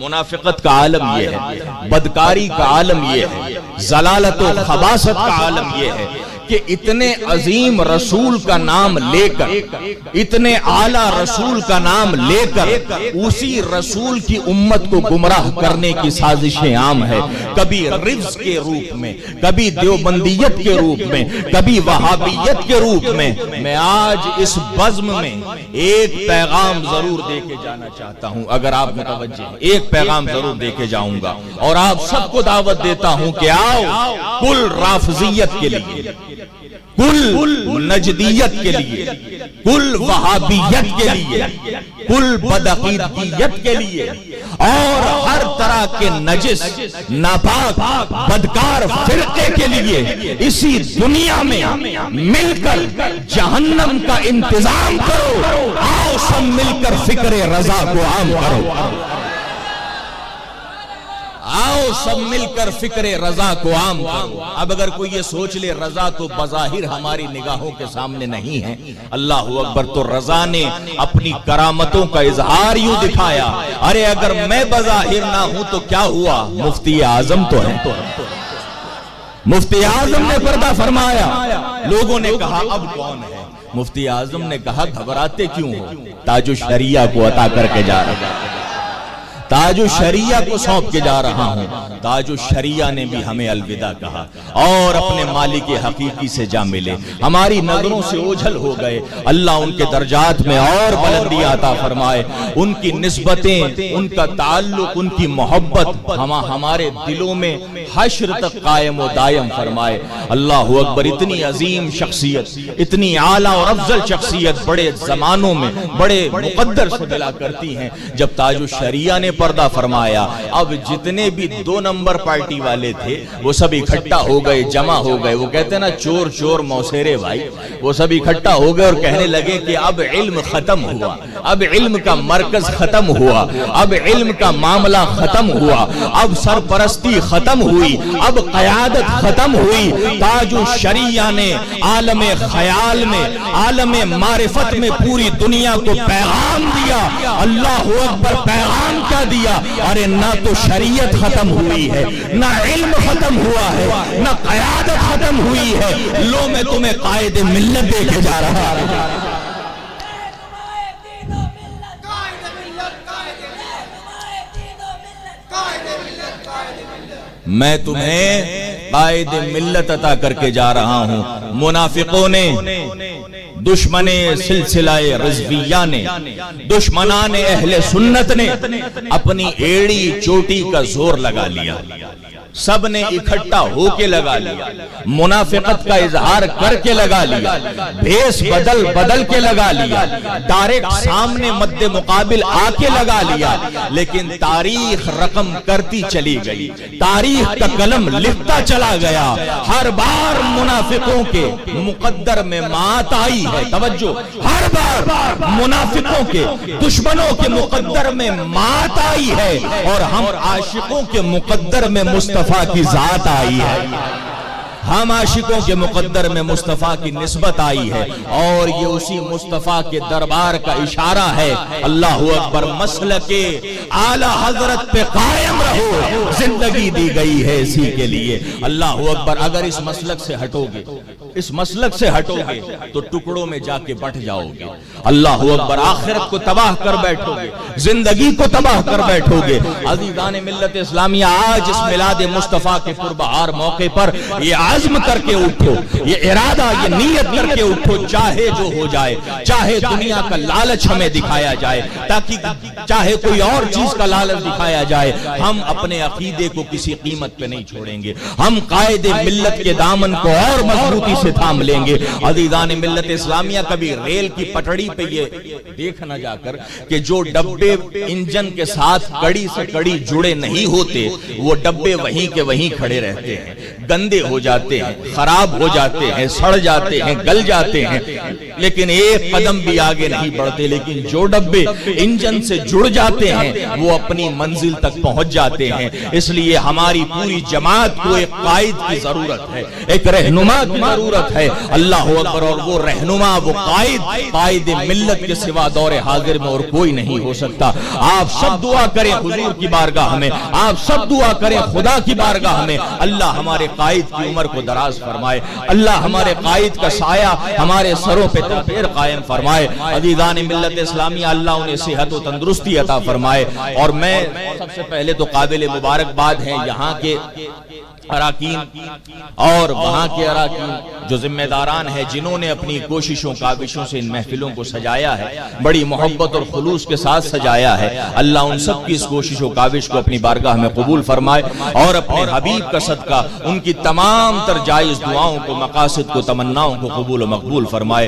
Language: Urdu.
منافقت کا عالم یہ ہے، بدکاری کا عالم یہ ہے، ضلالت و خباثت کا عالم یہ ہے کہ اتنے عظیم رسول کا نام لے کر، اتنے اعلیٰ رسول کا نام لے کر اسی رسول کی امت کو گمراہ کرنے کی سازشیں عام ہے، کبھی رفض کے روپ میں، کبھی دیوبندیت کے روپ میں، کبھی وہابیت کے روپ میں۔ میں آج اس بزم میں ایک پیغام ضرور دے کے جانا چاہتا ہوں، اگر آپ متوجہ ہیں، ایک پیغام ضرور دے کے جاؤں گا، اور آپ سب کو دعوت دیتا ہوں کہ آؤ کل رافضیت کے لیے، کل نجدیت کے لیے، کل وہابیت کے لیے، کل بدعقیدگیت کے لیے، اور ہر طرح کے نجس، ناپاک، بدکار فرقے کے لیے اسی دنیا میں مل کر جہنم کا انتظام کرو۔ آؤ سب مل کر فکر رضا کو عام کرو، آؤ سب مل کر فکر رضا کو عام کرو۔ اب اگر کوئی یہ سوچ لے رضا تو بظاہر ہماری نگاہوں کے سامنے نہیں ہے، اللہ اکبر، تو رضا نے اپنی کرامتوں کا اظہار یوں دکھایا، ارے اگر میں بظاہر نہ ہوں تو کیا ہوا، مفتی اعظم تو ہے، مفتی اعظم نے پردہ فرمایا۔ لوگوں نے کہا اب کون ہے؟ مفتی اعظم نے کہا گھبراتے کیوں ہو، تاج الشریعہ کو عطا کر کے جا رہا ہوں، تاج الشریعہ کو سونپ کے جا رہا ہوں۔ تاج الشریعہ نے بھی ہمیں الوداع کہا اور اپنے مالک حقیقی سے جا ملے، ہماری نظروں سے اوجھل ہو گئے۔ اللہ ان کے درجات میں اور بلندی عطا فرمائے، ان کی نسبتیں، ان کا تعلق، ان کی محبت ہمارے دلوں میں حشر تک قائم و دائم فرمائے۔ اللہ اکبر، اتنی عظیم شخصیت، اتنی اعلیٰ اور افضل شخصیت بڑے زمانوں میں بڑے مقدر سے ملا کرتی ہیں۔ جب تاج الشریعہ نے پردہ فرمایا، اب جتنے بھی 2 نمبر پارٹی والے تھے وہ سب اکٹھا ہو گئے، جمع ہو گئے۔ وہ کہتے ہیں نا چور چور موسیرے بھائی، وہ سب اکٹھا ہو گئے اور کہنے لگے کہ اب علم ختم ہوا، اب علم کا مرکز ختم ہوا، اب علم کا معاملہ ختم ہوا، اب سرپرستی ختم ہوئی، اب قیادت ختم ہوئی۔ تاج الشریعہ نے عالم خیال میں، عالم معرفت میں پوری دنیا کو پیغام دیا۔ اللہ اکبر، پیغام کیا دیا؟ ارے نہ تو شریعت ختم ہوئی ہے، نہ علم ختم ہوا ہے، نہ قیادت ختم ہوئی ہے، لو میں تمہیں قائد ملت دے کے جا رہا ہوں۔ میں تمہیں قائد ملت عطا کر کے جا رہا ہوں۔ منافقوں نے، دشمن سلسلہ رضویہ نے، دشمنان اہل سنت نے اپنی ایڑی چوٹی کا زور لگا لیا، سب نے اکٹھا ہو کے لگا لیا، منافقت کا اظہار کر کے لگا لیا، بھیس بدل بدل کے لگا لیا، ڈائریکٹ سامنے مد مقابل آ کے لگا لیا، لیکن تاریخ رقم کرتی چلی گئی، تاریخ کا قلم لکھتا چلا گیا۔ ہر بار منافقوں کے مقدر میں مات آئی ہے، توجہ، ہر بار منافقوں کے، دشمنوں کے مقدر میں مات آئی ہے، اور ہم عاشقوں کے مقدر میں مصطفیٰ کی ذات آئی ہے، ہم عاشقوں کے مقدر میں مصطفیٰ کی نسبت آئی ہے، اور یہ اسی مصطفیٰ کے دربار کا اشارہ ہے۔ اللہ اکبر، مسلک اعلیٰ حضرت پہ قائم رہو، زندگی دی گئی ہے اسی کے لیے۔ اللہ اکبر، اگر اس مسلک سے ہٹو گے، اس مسلک سے ہٹو گے تو ٹکڑوں میں جا کے بٹ جاؤ گے۔ اللہ اکبر، آخرت کو تباہ کر بیٹھو گے، زندگی کو تباہ کر بیٹھو گے۔ عزیزان ملت اسلامیہ، آج اس میلاد مصطفیٰ کے پربہار موقع پر یہ عزم کر کے اٹھو، یہ ارادہ، یہ نیت کر کے اٹھو، چاہے جو ہو جائے، چاہے دنیا کا لالچ ہمیں دکھایا جائے، تاکہ چاہے کوئی اور چیز کا لالچ دکھایا جائے، ہم اپنے عقیدے کو کسی قیمت پہ نہیں چھوڑیں گے، ہم قائد ملت کے دامن کو اور مضبوطی سے تھام لیں گے۔ عزیزان ملت اسلامیہ، کبھی ریل کی پٹڑی پہ یہ دیکھنا جا کر کہ جو ڈبے انجن کے ساتھ کڑی سے کڑی جڑے نہیں ہوتے، وہ ڈبے وہیں کے وہیں کھڑے رہتے ہیں، گندے ہو جاتے ہیں، خراب ہو جاتے ہیں، سڑ جاتے ہیں، گل جاتے ہیں، لیکن ایک قدم بھی آگے نہیں بڑھتے۔ لیکن جو ڈبے انجن سے جڑ جاتے ہیں وہ اپنی منزل تک پہنچ جاتے ہیں۔ اس لیے ہماری پوری جماعت کو ایک قائد کی ضرورت ہے، ایک رہنما کی ضرورت ضرورت ہے اللہ اکبر، اور وہ رہنما، وہ قائد ملت کے سوا دور حاضر میں اور کوئی نہیں ہو سکتا۔ آپ سب دعا کریں حضور کی بارگاہ میں، آپ سب دعا کریں خدا کی بارگاہ میں، اللہ ہمارے قائد کی عمر کو دراز فرمائے، اللہ ہمارے قائد کا سایہ ہمارے سروں پہ تدبیر قائم فرمائے، عزیزان ملت اسلامیہ اللہ انہیں صحت و تندرستی عطا فرمائے۔ اور میں سب سے پہلے تو قابل مبارکباد ہیں یہاں کے اراکین اور وہاں کے اراکین جو ذمہ داران ہیں جنہوں نے اپنی کوششوں کاوشوں سے ان محفلوں کو سجایا ہے، بڑی محبت اور خلوص کے ساتھ سجایا ہے۔ اللہ ان سب کی اس کوشش و کاوش کو اپنی بارگاہ میں قبول فرمائے اور اپنے حبیب کا صدقہ ان کی تمام تر جائز دعاؤں کو، مقاصد کو، تمناؤں کو قبول و مقبول فرمائے۔